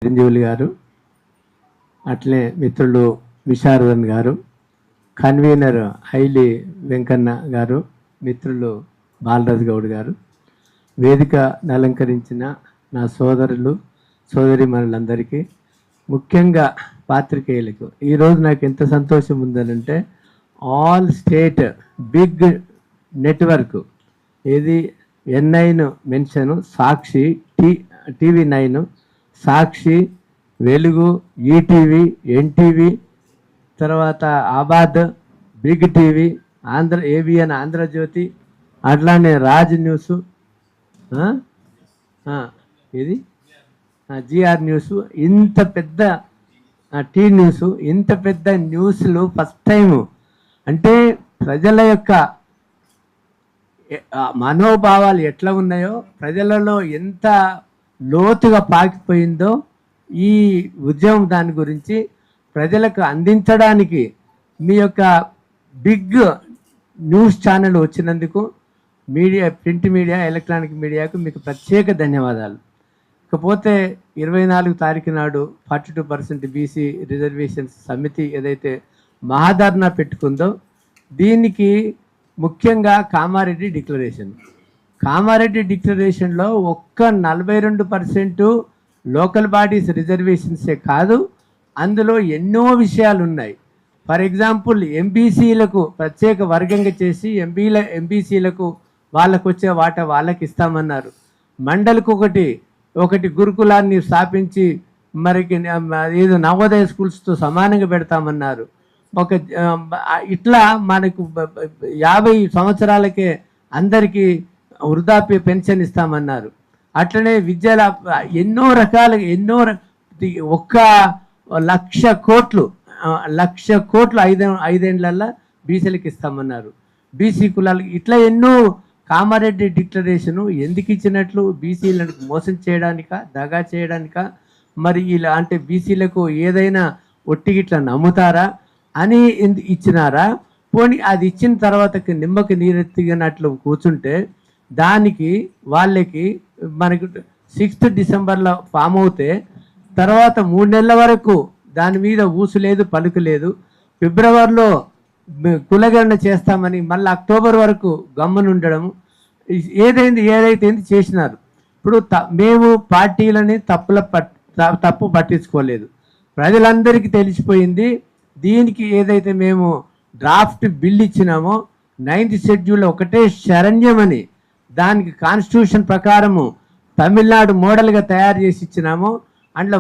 చిరంజీవులు గారు, అట్లే మిత్రులు విశారదన్ గారు, కన్వీనర్ హైలి వెంకన్న గారు, మిత్రులు బాలరాజు గౌడ్ గారు, వేదిక అలంకరించిన నా సోదరులు సోదరిమణులందరికీ, ముఖ్యంగా పాత్రికేయులకు ఈరోజు నాకు ఎంత సంతోషం ఉందనంటే, ఆల్ స్టేట్ బిగ్ నెట్వర్క్ ఏది N9 మెన్షన్, సాక్షి, TV9, సాక్షి, వెలుగు, ఈటీవీ, ఎన్టీవీ, తర్వాత ఆబాద్, బిగ్ టీవీ, ABN ఆంధ్రజ్యోతి, అట్లానే రాజ్ న్యూస్, ఇది GR న్యూస్, ఇంత పెద్ద టీ న్యూస్, ఇంత పెద్ద న్యూస్లు ఫస్ట్ టైము. అంటే ప్రజల యొక్క మనోభావాలు ఎట్లా ఉన్నాయో, ప్రజలలో ఎంత లోతుగా పాకిపోయిందో ఈ ఉద్యమం, దాని గురించి ప్రజలకు అందించడానికి మీ యొక్క బిగ్ న్యూస్ ఛానల్ వచ్చినందుకు మీడియా, ప్రింట్ మీడియా, ఎలక్ట్రానిక్ మీడియాకు మీకు ప్రత్యేక ధన్యవాదాలు. ఇకపోతే 24 తారీఖు నాడు 42% బీసీ రిజర్వేషన్స్ సమితి ఏదైతే మహాధర్నా పెట్టుకుందో, దీనికి ముఖ్యంగా కామారెడ్డి డిక్లరేషన్లో ఒక్క 42% లోకల్ బాడీస్ రిజర్వేషన్సే కాదు, అందులో ఎన్నో విషయాలు ఉన్నాయి. ఫర్ ఎగ్జాంపుల్, ఎంబీసీలకు ప్రత్యేక వర్గంగా చేసి ఎంబీసీలకు వాళ్ళకు వచ్చే వాటా వాళ్ళకి ఇస్తామన్నారు. మండలికి ఒకటి గురుకులాన్ని స్థాపించి మరికి ఏదో నవోదయ స్కూల్స్తో సమానంగా పెడతామన్నారు. ఇట్లా మనకు 50 సంవత్సరాలకే అందరికీ వృద్ధాప్య పెన్షన్ ఇస్తామన్నారు. అట్లనే విద్యల ఎన్నో రకాలుగా 1,00,00,000 కోట్లు 5 ఏళ్లలో బీసీలకు ఇస్తామన్నారు. బీసీ కులాలకు ఇట్లా ఎన్నో. కామారెడ్డి డిక్లరేషను ఎందుకు ఇచ్చినట్లు? బీసీలను మోసం చేయడానికా, దగా చేయడానికా, మరి ఇలా అంటే బీసీలకు ఏదైనా ఒట్టిగిట్లా నమ్ముతారా అని ఇచ్చినారా? పోనీ అది ఇచ్చిన తర్వాతకి నిమ్మకి నీరెత్తినట్లు కూర్చుంటే దానికి వాళ్ళకి మనకు 6th డిసెంబర్లో ఫామ్ అవుతే తర్వాత 3 నెలల వరకు దాని మీద ఊసు లేదు, పలుకు లేదు. ఫిబ్రవరిలో కులగణన చేస్తామని మళ్ళీ అక్టోబర్ వరకు గమ్మునుండడం, ఏదైతే చేసినారు. ఇప్పుడు మేము పార్టీలని తప్పు పట్టించుకోలేదు, ప్రజలందరికీ తెలిసిపోయింది. దీనికి ఏదైతే మేము డ్రాఫ్ట్ బిల్ ఇచ్చినామో 9th షెడ్యూల్ ఒకటే శరణ్యమని, దానికి కాన్స్టిట్యూషన్ ప్రకారము తమిళనాడు మోడల్గా తయారు చేసి ఇచ్చినామో, అందులో